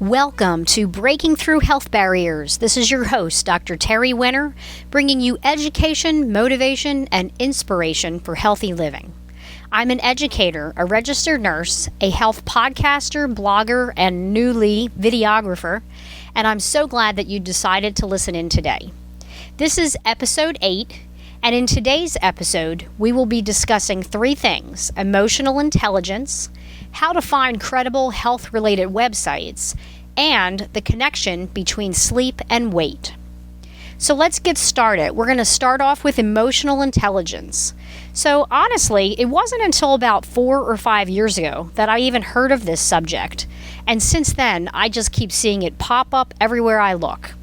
Welcome to Breaking Through Health Barriers. This is your host, Dr. Terry Winter, bringing you education, motivation, and inspiration for healthy living. I'm an educator, a registered nurse, a health podcaster, blogger, and newly videographer, and I'm so glad that you decided to listen in today. This is episode 8, and in today's episode, we will be discussing 3 things: emotional intelligence, how to find credible health-related websites, and the connection between sleep and weight. So let's get started. We're going to start off with emotional intelligence. So honestly, it wasn't until about 4 or 5 years ago that I even heard of this subject. And since then, I just keep seeing it pop up everywhere I look.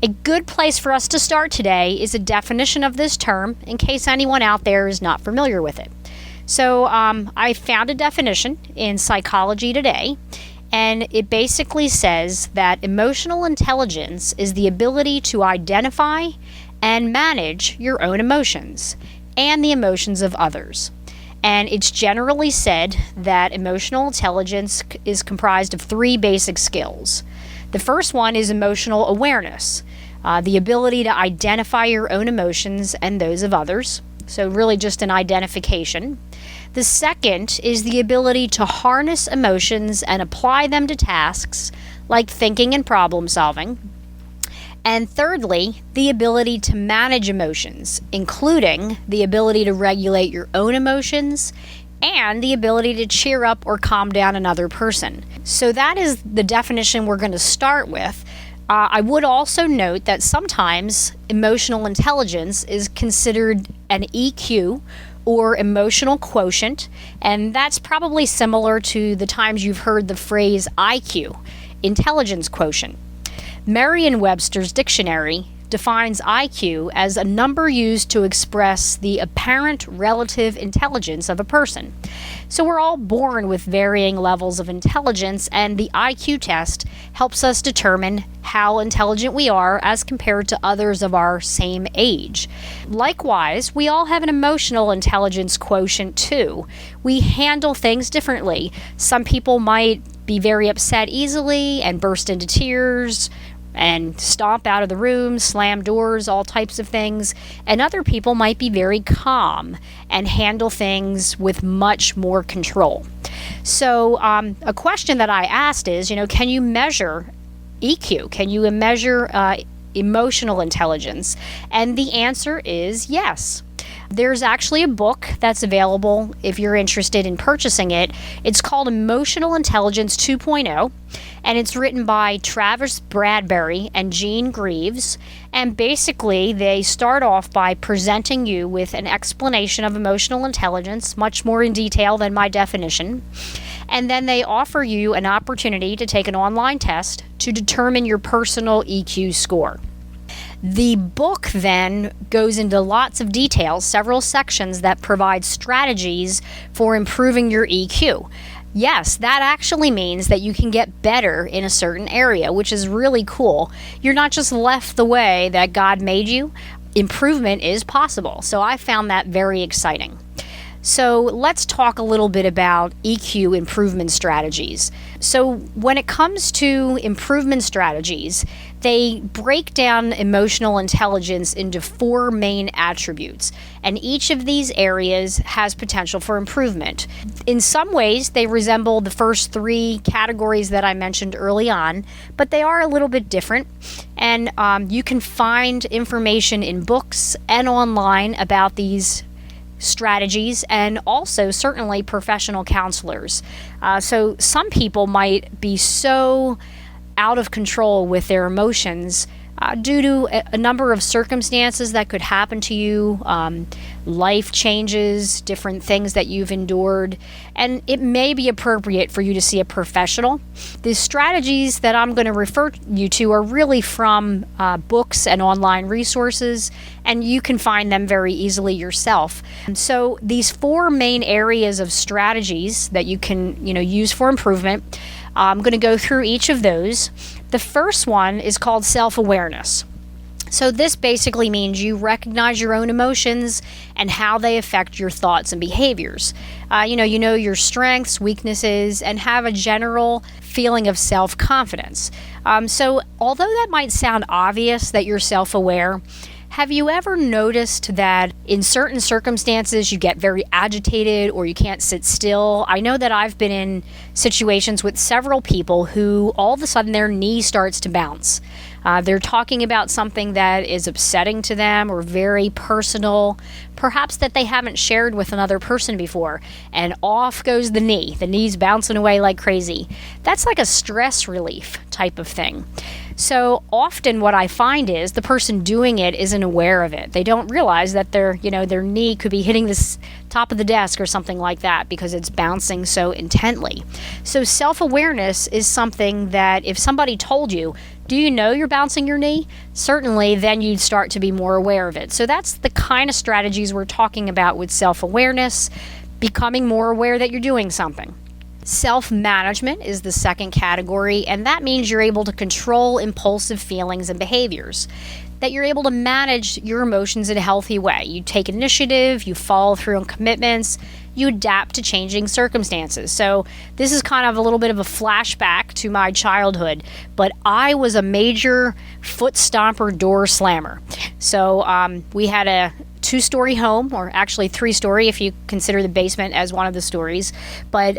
A good place for us to start today is a definition of this term in case anyone out there is not familiar with it. So I found a definition in Psychology Today, and it basically says that emotional intelligence is the ability to identify and manage your own emotions and the emotions of others. And it's generally said that emotional intelligence is comprised of 3 basic skills. The first one is emotional awareness, the ability to identify your own emotions and those of others. So really just an identification. The second is the ability to harness emotions and apply them to tasks like thinking and problem solving. And thirdly, the ability to manage emotions, including the ability to regulate your own emotions and the ability to cheer up or calm down another person. So that is the definition we're going to start with. I would also note that sometimes emotional intelligence is considered an EQ, or emotional quotient, and that's probably similar to the times you've heard the phrase IQ, intelligence quotient. Merriam-Webster's dictionary defines IQ as a number used to express the apparent relative intelligence of a person. So we're all born with varying levels of intelligence, and the IQ test helps us determine how intelligent we are as compared to others of our same age. Likewise, we all have an emotional intelligence quotient too. We handle things differently. Some people might be very upset easily and burst into tears and stomp out of the room, slam doors, all types of things. And other people might be very calm and handle things with much more control. So a question that I asked is, can you measure EQ? Can you measure emotional intelligence? And the answer is yes. There's actually a book that's available if you're interested in purchasing it. It's called Emotional Intelligence 2.0, and it's written by Travis Bradbury and Gene Greaves. And basically, they start off by presenting you with an explanation of emotional intelligence, much more in detail than my definition. And then they offer you an opportunity to take an online test to determine your personal EQ score. The book then goes into lots of details, several sections that provide strategies for improving your EQ. Yes, that actually means that you can get better in a certain area, which is really cool. You're not just left the way that God made you. Improvement is possible. So I found that very exciting. So let's talk a little bit about EQ improvement strategies. So when it comes to improvement strategies, they break down emotional intelligence into 4 main attributes, and each of these areas has potential for improvement. In some ways, they resemble the first 3 categories that I mentioned early on, but they are a little bit different, and you can find information in books and online about these strategies, and also certainly professional counselors. So some people might be so out of control with their emotions due to a number of circumstances that could happen to you, life changes, different things that you've endured, and it may be appropriate for you to see a professional. The strategies that I'm going to refer you to are really from books and online resources, and you can find them very easily yourself. So these 4 main areas of strategies that you can use for improvement, I'm going to go through each of those. The first one is called self-awareness. So this basically means you recognize your own emotions and how they affect your thoughts and behaviors. You know your strengths, weaknesses, and have a general feeling of self-confidence. So although that might sound obvious that you're self-aware, have you ever noticed that in certain circumstances you get very agitated or you can't sit still? I know that I've been in situations with several people who all of a sudden their knee starts to bounce. They're talking about something that is upsetting to them or very personal, perhaps that they haven't shared with another person before, and off goes the knee. The knee's bouncing away like crazy. That's like a stress relief type of thing. So often what I find is the person doing it isn't aware of it. They don't realize that their knee could be hitting the top of the desk or something like that because it's bouncing so intently. So self-awareness is something that if somebody told you, do you know you're bouncing your knee? Certainly, then you'd start to be more aware of it. So that's the kind of strategies we're talking about with self-awareness, becoming more aware that you're doing something. Self-management is the second category, and that means you're able to control impulsive feelings and behaviors, that you're able to manage your emotions in a healthy way. You take initiative, you follow through on commitments, you adapt to changing circumstances. So this is kind of a little bit of a flashback to my childhood, but I was a major foot stomper, door slammer. So we had a 2-story home, or actually 3-story if you consider the basement as one of the stories. But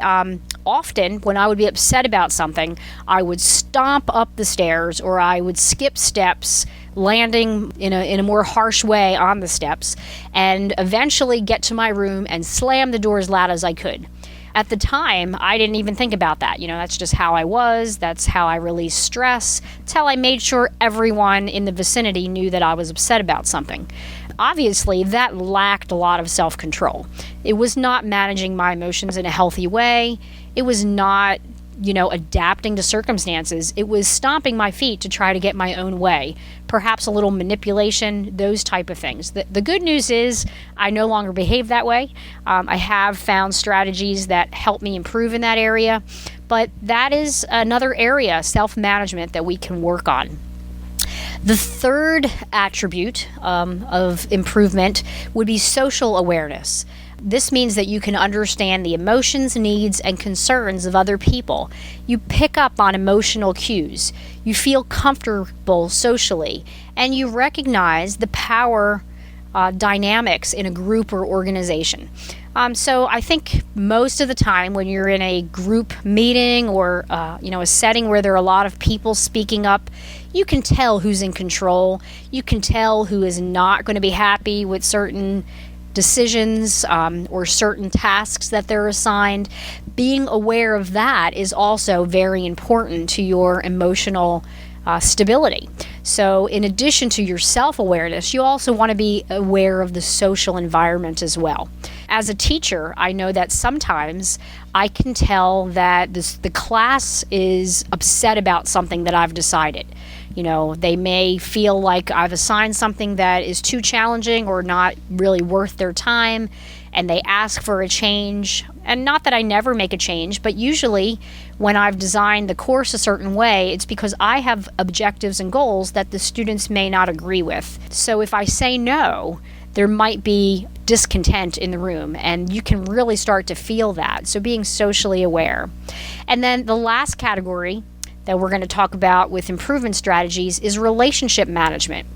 often when I would be upset about something, I would stomp up the stairs or I would skip steps, landing in a more harsh way on the steps, and eventually get to my room and slam the door as loud as I could. At the time, I didn't even think about that. That's just how I was. That's how I released stress. It's how I made sure everyone in the vicinity knew that I was upset about something. Obviously, that lacked a lot of self-control. It was not managing my emotions in a healthy way. It was not, adapting to circumstances. It was stomping my feet to try to get my own way. Perhaps a little manipulation, those type of things. The good news is I no longer behave that way. I have found strategies that help me improve in that area. But that is another area, self-management, that we can work on. The third attribute of improvement would be social awareness. This means that you can understand the emotions, needs, and concerns of other people. You pick up on emotional cues. You feel comfortable socially, and you recognize the power dynamics in a group or organization. So I think most of the time when you're in a group meeting or a setting where there are a lot of people speaking up, you can tell who's in control. You can tell who is not going to be happy with certain decisions or certain tasks that they're assigned. Being aware of that is also very important to your emotional stability. So in addition to your self-awareness, you also want to be aware of the social environment as well. As a teacher, I know that sometimes I can tell that the class is upset about something that I've decided. They may feel like I've assigned something that is too challenging or not really worth their time, and they ask for a change. And not that I never make a change, but usually when I've designed the course a certain way, it's because I have objectives and goals that the students may not agree with. So if I say no, there might be discontent in the room, and you can really start to feel that. So being socially aware. And then the last category that we're going to talk about with improvement strategies is relationship management.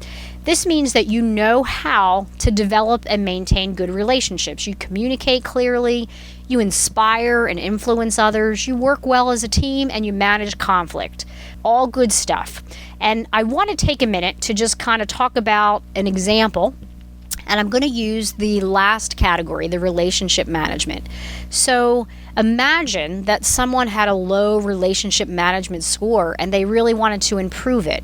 This means that you know how to develop and maintain good relationships. You communicate clearly, you inspire and influence others, you work well as a team, and you manage conflict. All good stuff. And I want to take a minute to just kind of talk about an example. And I'm going to use the last category, the relationship management. So imagine that someone had a low relationship management score and they really wanted to improve it.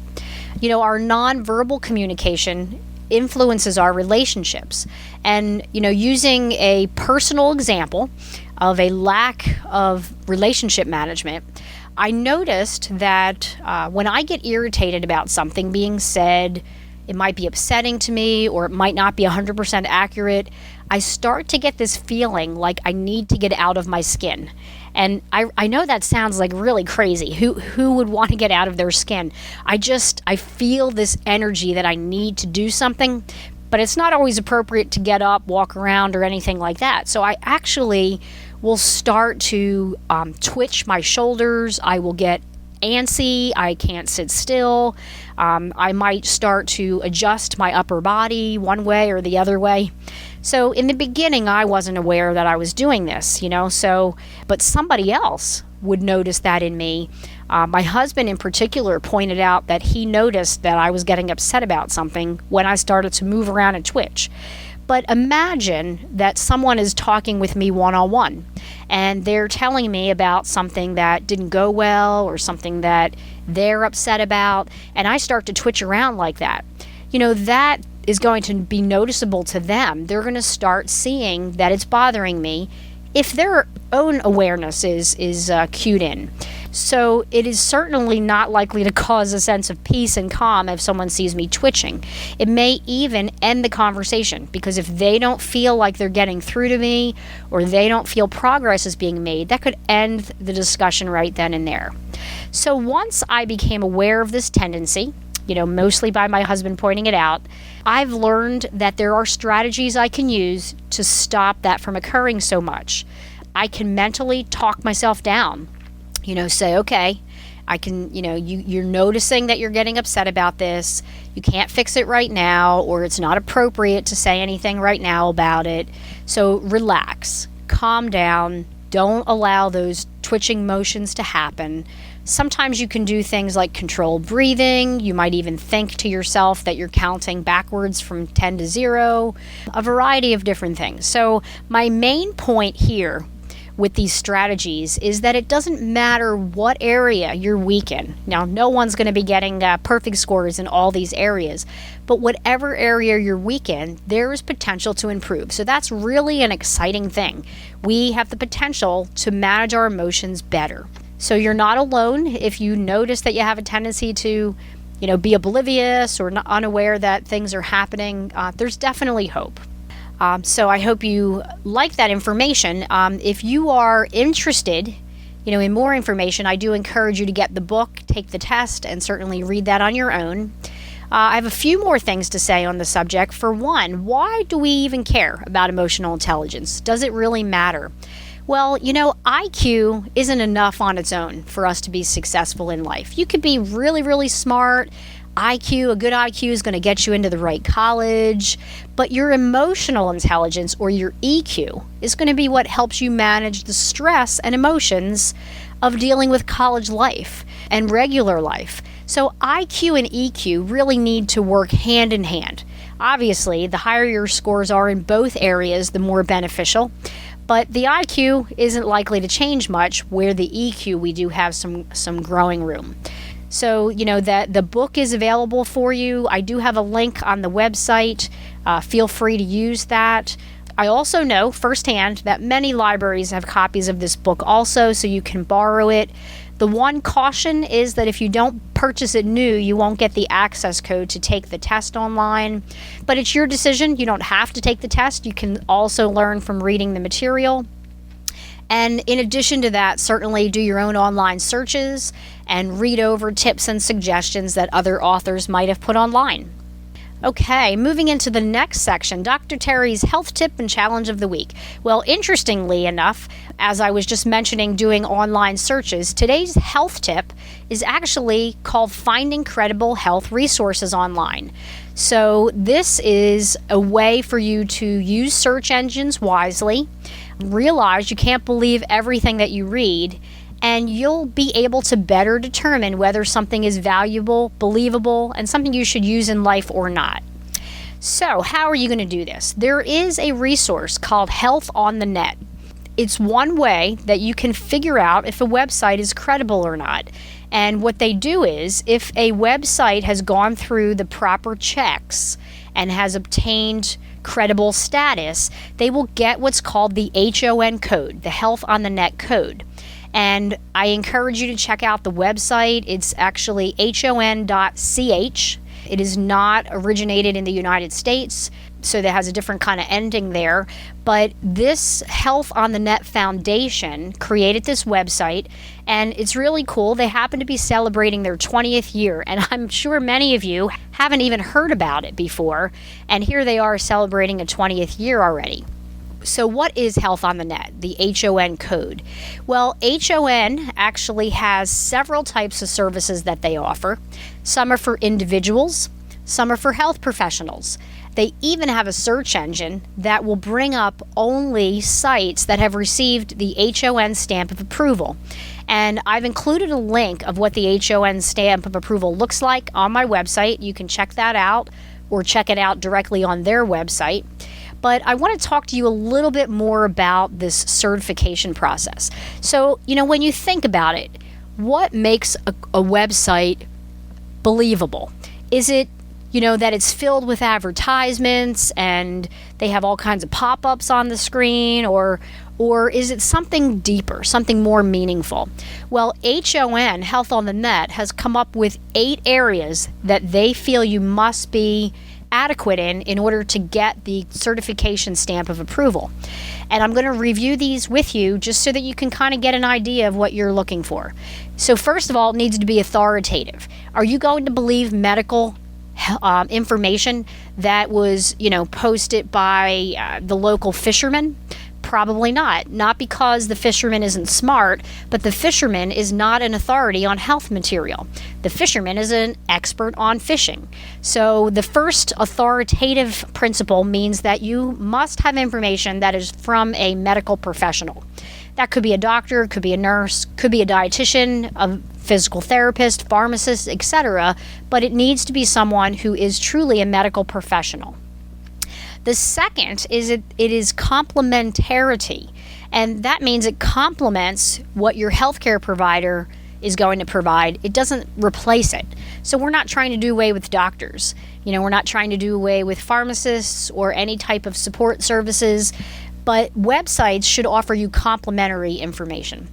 Our nonverbal communication influences our relationships. And, using a personal example of a lack of relationship management, I noticed that when I get irritated about something being said it might be upsetting to me, or it might not be 100% accurate, I start to get this feeling like I need to get out of my skin. And I know that sounds like really crazy. Who would want to get out of their skin? I feel this energy that I need to do something, but it's not always appropriate to get up, walk around, or anything like that. So I actually will start to twitch my shoulders. I will get antsy. I can't sit still. I might start to adjust my upper body one way or the other way. So in the beginning, I wasn't aware that I was doing this, but somebody else would notice that in me. My husband in particular pointed out that he noticed that I was getting upset about something when I started to move around and twitch. But imagine that someone is talking with me one-on-one and they're telling me about something that didn't go well or something that they're upset about, and I start to twitch around like that. That is going to be noticeable to them. They're going to start seeing that it's bothering me if their own awareness is cued in. So it is certainly not likely to cause a sense of peace and calm if someone sees me twitching. It may even end the conversation, because if they don't feel like they're getting through to me, or they don't feel progress is being made, that could end the discussion right then and there. So once I became aware of this tendency, mostly by my husband pointing it out, I've learned that there are strategies I can use to stop that from occurring so much. I can mentally talk myself down. Say, okay, I can, you're noticing that you're getting upset about this. You can't fix it right now, or it's not appropriate to say anything right now about it. So relax, calm down. Don't allow those twitching motions to happen. Sometimes you can do things like controlled breathing. You might even think to yourself that you're counting backwards from 10 to 0, a variety of different things. So my main point here with these strategies is that it doesn't matter what area you're weak in. Now, no one's going to be getting perfect scores in all these areas, but whatever area you're weak in, there is potential to improve. So that's really an exciting thing. We have the potential to manage our emotions better. So you're not alone if you notice that you have a tendency to, be oblivious or unaware that things are happening. There's definitely hope. So I hope you like that information. If you are interested, in more information, I do encourage you to get the book, take the test, and certainly read that on your own. I have a few more things to say on the subject. For one, why do we even care about emotional intelligence? Does it really matter? Well, IQ isn't enough on its own for us to be successful in life. You could be really, really smart. A good IQ is going to get you into the right college, but your emotional intelligence, or your EQ, is going to be what helps you manage the stress and emotions of dealing with college life and regular life. So IQ and EQ really need to work hand in hand. Obviously, the higher your scores are in both areas, the more beneficial. But the IQ isn't likely to change much, where the EQ, we do have some growing room. So, that the book is available for you. I do have a link on the website. Feel free to use that. I also know firsthand that many libraries have copies of this book also, so you can borrow it. The one caution is that if you don't purchase it new, you won't get the access code to take the test online. But it's your decision. You don't have to take the test. You can also learn from reading the material. And in addition to that, certainly do your own online searches and read over tips and suggestions that other authors might have put online. Okay, moving into the next section, Dr. Terry's Health Tip and Challenge of the Week. Well, interestingly enough, as I was just mentioning doing online searches, today's health tip is actually called Finding Credible Health Resources Online. So this is a way for you to use search engines wisely, realize you can't believe everything that you read, and you'll be able to better determine whether something is valuable, believable, and something you should use in life or not. So, how are you going to do this? There is a resource called Health on the Net. It's one way that you can figure out if a website is credible or not. And what they do is, if a website has gone through the proper checks and has obtained credible status, they will get what's called the HON code, the Health on the Net code. And I encourage you to check out the website. It's actually hon.ch. It is not originated in the United States, so that has a different kind of ending there. But this Health on the Net Foundation created this website, and it's really cool. They happen to be celebrating their 20th year, and I'm sure many of you haven't even heard about it before, and here they are celebrating a 20th year already. So what is Health on the Net, the HON code? Well, HON actually has several types of services that they offer. Some are for individuals, some are for health professionals. They even have a search engine that will bring up only sites that have received the HON stamp of approval. And I've included a link of what the HON stamp of approval looks like on my website. You can check that out or check it out directly on their website. But I want to talk to you a little bit more about this certification process. So, when you think about it, what makes a website believable? Is it, that it's filled with advertisements and they have all kinds of pop-ups on the screen, or is it something deeper, something more meaningful? Well, HON, Health on the Net, has come up with 8 areas that they feel you must be adequate in order to get the certification stamp of approval. And I'm going to review these with you just so that you can kind of get an idea of what you're looking for. So first of all, it needs to be authoritative. Are you going to believe medical information that was, posted by the local fisherman? Probably not. Not because the fisherman isn't smart, but the fisherman is not an authority on health material. The fisherman is an expert on fishing. So the first authoritative principle means that you must have information that is from a medical professional. That could be a doctor, could be a nurse, could be a dietitian, a physical therapist, pharmacist, etc., but it needs to be someone who is truly a medical professional. The second is it is complementarity, and that means it complements what your healthcare provider is going to provide. It doesn't replace it. So we're not trying to do away with doctors. We're not trying to do away with pharmacists or any type of support services, but websites should offer you complementary information.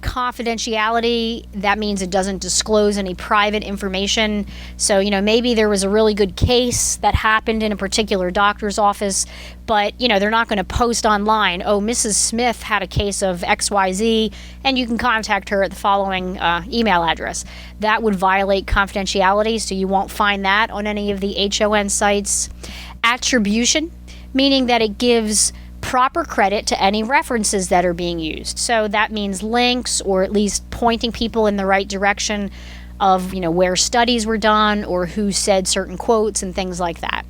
Confidentiality, that means it doesn't disclose any private information. So, maybe there was a really good case that happened in a particular doctor's office, but, they're not going to post online, oh, Mrs. Smith had a case of XYZ, and you can contact her at the following email address. That would violate confidentiality, so you won't find that on any of the HON sites. Attribution, meaning that it gives proper credit to any references that are being used. So that means links, or at least pointing people in the right direction of, where studies were done or who said certain quotes and things like that.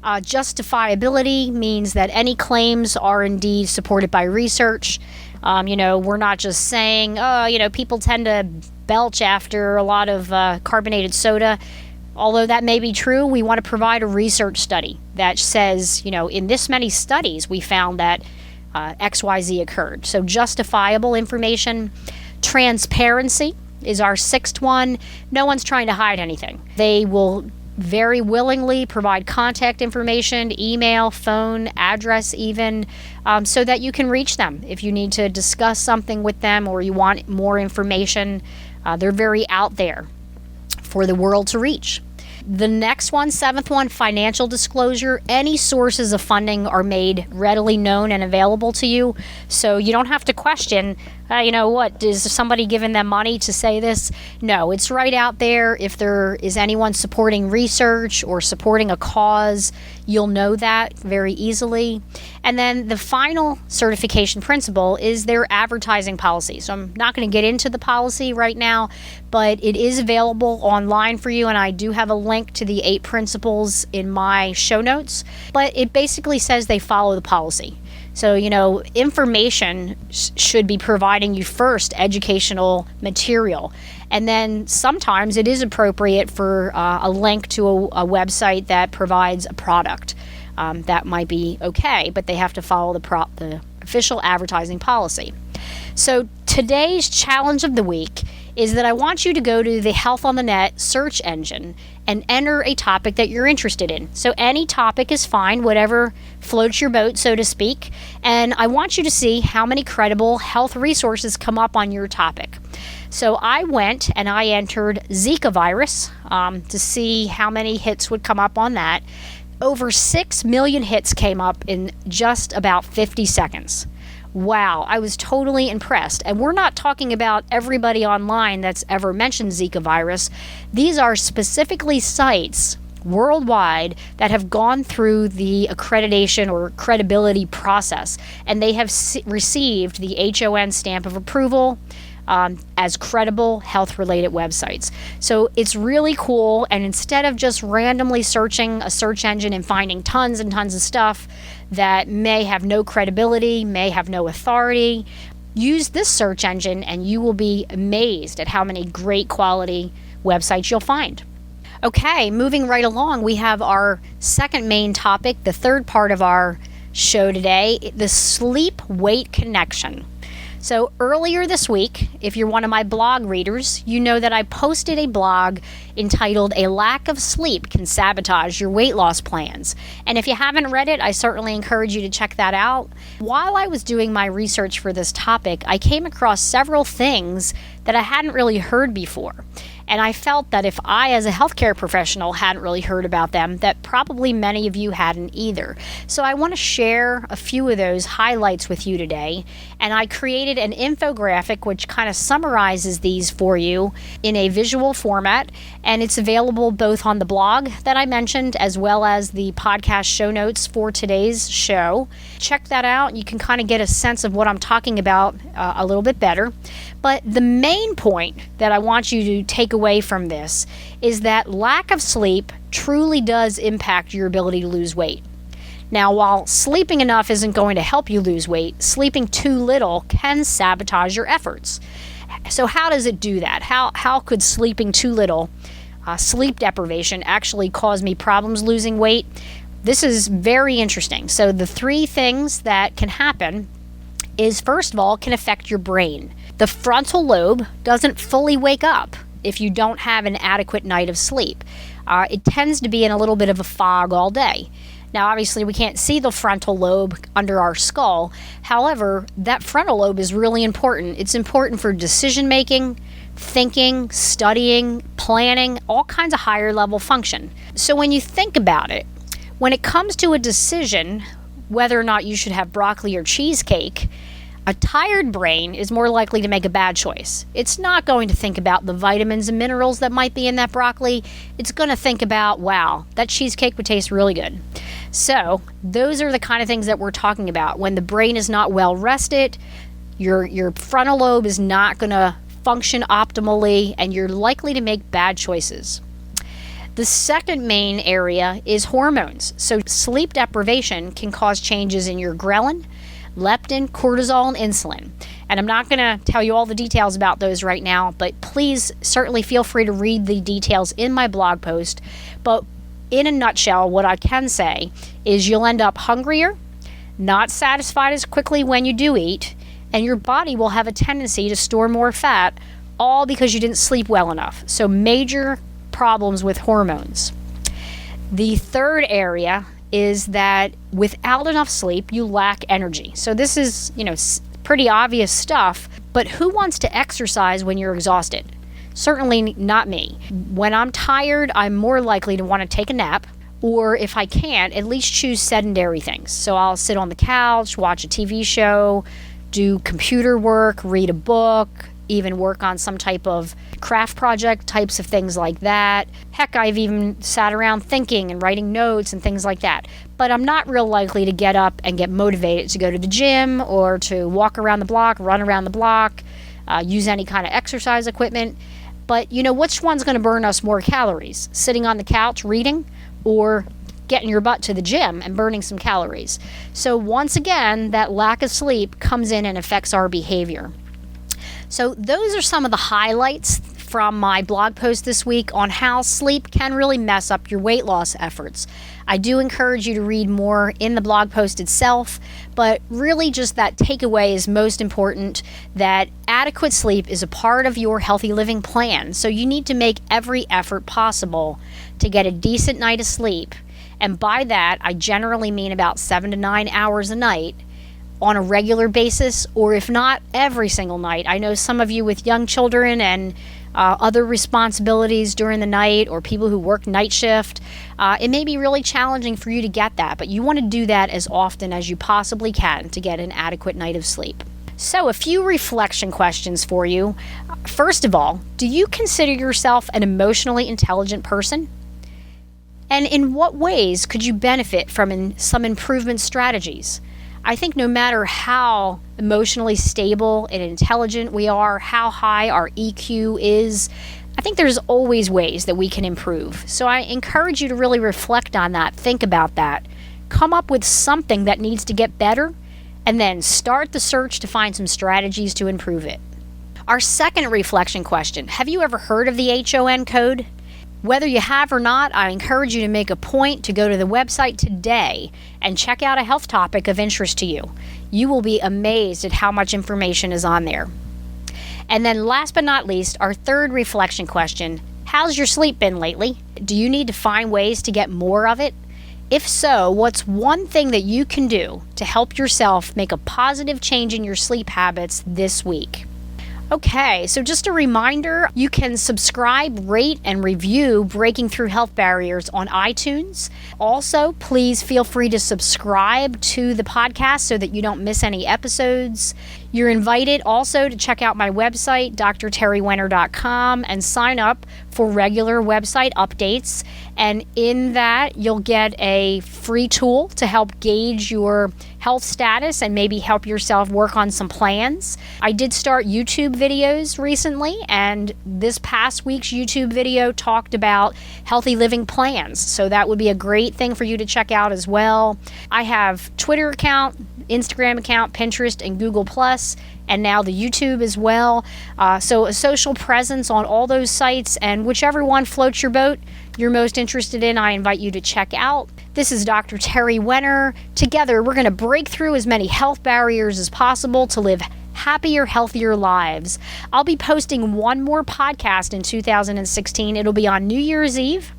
Justifiability means that any claims are indeed supported by research. We're not just saying, people tend to belch after a lot of carbonated soda. Although that may be true, we want to provide a research study that says, in this many studies, we found that XYZ occurred. So justifiable information. Transparency is our 6th one. No one's trying to hide anything. They will very willingly provide contact information, email, phone, address even, so that you can reach them if you need to discuss something with them or you want more information. They're very out there for the world to reach. The next one, 7th one, financial disclosure. Any sources of funding are made readily known and available to you, so you don't have to question, what, is somebody giving them money to say this? No, it's right out there. If there is anyone supporting research or supporting a cause, you'll know that very easily. And then the final certification principle is their advertising policy. So I'm not going to get into the policy right now, but it is available online for you, and I do have a link to the 8 principles in my show notes. But it basically says they follow the policy. So, information should be providing you first educational material. And then sometimes it is appropriate for a link to a website that provides a product. That might be okay, but they have to follow the official advertising policy. So today's challenge of the week is that I want you to go to the Health on the Net search engine and enter a topic that you're interested in. So any topic is fine, whatever floats your boat, so to speak. And I want you to see how many credible health resources come up on your topic. So I went and I entered Zika virus to see how many hits would come up on that. Over 6 million hits came up in just about 50 seconds. Wow, I was totally impressed. And we're not talking about everybody online that's ever mentioned Zika virus. These are specifically sites worldwide that have gone through the accreditation or credibility process, and they have received the HON stamp of approval as credible health-related websites. So it's really cool, and instead of just randomly searching a search engine and finding tons and tons of stuff that may have no credibility, may have no authority, use this search engine and you will be amazed at how many great quality websites you'll find. Okay, moving right along, we have our second main topic, the third part of our show today, the sleep-weight connection. So earlier this week, if you're one of my blog readers, you know that I posted a blog entitled "A Lack of Sleep Can Sabotage Your Weight Loss Plans." And if you haven't read it, I certainly encourage you to check that out. While I was doing my research for this topic, I came across several things that I hadn't really heard before. And I felt that if I, as a healthcare professional, hadn't really heard about them, that probably many of you hadn't either. So I want to share a few of those highlights with you today. And I created an infographic which kind of summarizes these for you in a visual format. And it's available both on the blog that I mentioned as well as the podcast show notes for today's show. Check that out. You can kind of get a sense of what I'm talking about a little bit better. But the main point that I want you to take away from this is that lack of sleep truly does impact your ability to lose weight. Now, while sleeping enough isn't going to help you lose weight, sleeping too little can sabotage your efforts. So how does it do that? How could sleeping too little, sleep deprivation, actually cause me problems losing weight? This is very interesting. So the three things that can happen is, first of all, can affect your brain. The frontal lobe doesn't fully wake up if you don't have an adequate night of sleep. It tends to be in a little bit of a fog all day. Now, obviously, we can't see the frontal lobe under our skull. However, that frontal lobe is really important. It's important for decision making, thinking, studying, planning, all kinds of higher level function. So when you think about it, when it comes to a decision whether or not you should have broccoli or cheesecake, a tired brain is more likely to make a bad choice. It's not going to think about the vitamins and minerals that might be in that broccoli. It's going to think about, wow, that cheesecake would taste really good. So those are the kind of things that we're talking about. When the brain is not well rested, your frontal lobe is not going to function optimally, and you're likely to make bad choices. The second main area is hormones. So sleep deprivation can cause changes in your ghrelin, leptin, cortisol, and insulin. And I'm not going to tell you all the details about those right now, but please certainly feel free to read the details in my blog post. But in a nutshell, what I can say is you'll end up hungrier, not satisfied as quickly when you do eat, and your body will have a tendency to store more fat, all because you didn't sleep well enough. So major problems with hormones. The third area is that without enough sleep, you lack energy. So this is, pretty obvious stuff, but who wants to exercise when you're exhausted? Certainly not me. When I'm tired, I'm more likely to want to take a nap, or if I can't, at least choose sedentary things. So I'll sit on the couch, watch a TV show, do computer work, read a book, even work on some type of craft project, types of things like that. Heck, I've even sat around thinking and writing notes and things like that. But I'm not real likely to get up and get motivated to go to the gym or to walk around the block, run around the block, use any kind of exercise equipment. But, which one's going to burn us more calories? Sitting on the couch reading, or getting your butt to the gym and burning some calories? So once again, that lack of sleep comes in and affects our behavior. So those are some of the highlights from my blog post this week on how sleep can really mess up your weight loss efforts. I do encourage you to read more in the blog post itself, but really just that takeaway is most important, that adequate sleep is a part of your healthy living plan. So you need to make every effort possible to get a decent night of sleep. And by that, I generally mean about 7 to 9 hours a night. on a regular basis, or if not, every single night. I know some of you with young children and other responsibilities during the night, or people who work night shift, it may be really challenging for you to get that, but you want to do that as often as you possibly can to get an adequate night of sleep. So a few reflection questions for you. First of all, do you consider yourself an emotionally intelligent person? And in what ways could you benefit from some improvement strategies? I think no matter how emotionally stable and intelligent we are, how high our EQ is, I think there's always ways that we can improve. So I encourage you to really reflect on that, think about that, come up with something that needs to get better, and then start the search to find some strategies to improve it. Our second reflection question, have you ever heard of the HON code? Whether you have or not, I encourage you to make a point to go to the website today and check out a health topic of interest to you. You will be amazed at how much information is on there. And then last but not least, our third reflection question, how's your sleep been lately? Do you need to find ways to get more of it? If so, what's one thing that you can do to help yourself make a positive change in your sleep habits this week? Okay, so just a reminder, you can subscribe, rate, and review Breaking Through Health Barriers on iTunes. Also, please feel free to subscribe to the podcast so that you don't miss any episodes. You're invited also to check out my website, drterrywenner.com, and sign up for regular website updates. And in that, you'll get a free tool to help gauge your health status and maybe help yourself work on some plans. I did start YouTube videos recently, and this past week's YouTube video talked about healthy living plans. So that would be a great thing for you to check out as well. I have Twitter account, Instagram account, Pinterest, and Google+, and now the YouTube as well. So a social presence on all those sites, and whichever one floats your boat you're most interested in, I invite you to check out. This is Dr. Terry Wenner. Together, we're going to break through as many health barriers as possible to live happier, healthier lives. I'll be posting one more podcast in 2016. It'll be on New Year's Eve.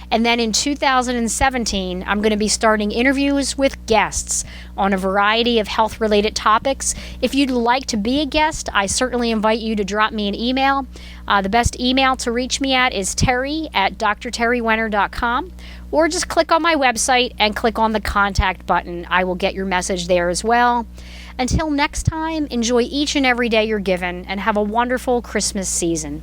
And then in 2017, I'm going to be starting interviews with guests on a variety of health-related topics. If you'd like to be a guest, I certainly invite you to drop me an email. The best email to reach me at is terry@drterrywenner.com, or just click on my website and click on the contact button. I will get your message there as well. Until next time, enjoy each and every day you're given, and have a wonderful Christmas season.